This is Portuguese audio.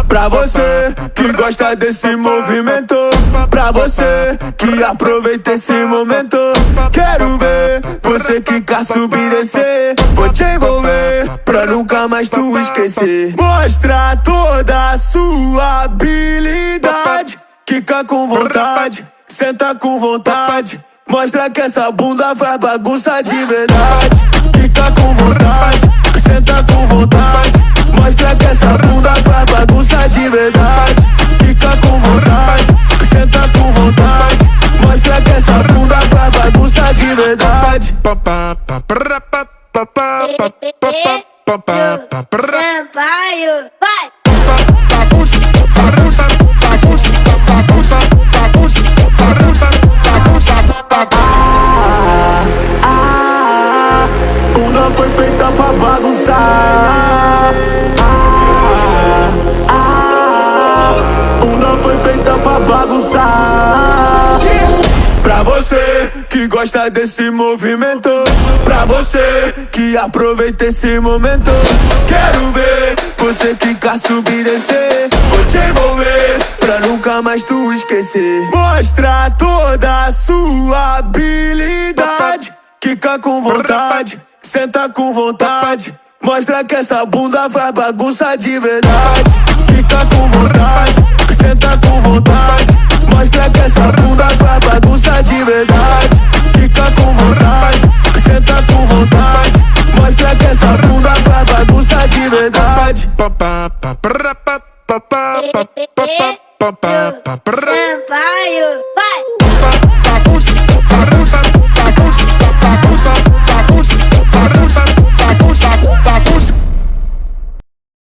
Pra você que gosta desse movimento, pra você que aproveita esse momento, quero ver você que quer subir e descer. Vou te envolver pra nunca mais tu esquecer. Mostra toda a sua habilidade, quica com vontade, senta com vontade. Mostra que essa bunda faz bagunça de verdade. Quica com vontade, senta com vontade. Mostra que essa bunda faz bagunça de verdade. Quica com vontade, senta com vontade. Mostra que essa bunda faz bagunça de verdade. Sampaio, vai! Bunda foi feita pra bagunçar. Bunda foi feita pra bagunçar. Pra você que gosta desse movimento, pra você que aproveita esse momento, quero ver você que quer subir e descer. Vou te envolver pra nunca mais tu esquecer. Mostra toda a sua habilidade, quica com vontade, senta com vontade. Mostra que essa bunda faz bagunça de verdade. Quica com vontade, senta com vontade. Mostra que essa bunda faz bagunça de verdade. Quica com vontade, senta com vontade. Mostra que essa bunda faz bagunça de verdade. Sampaio, vai!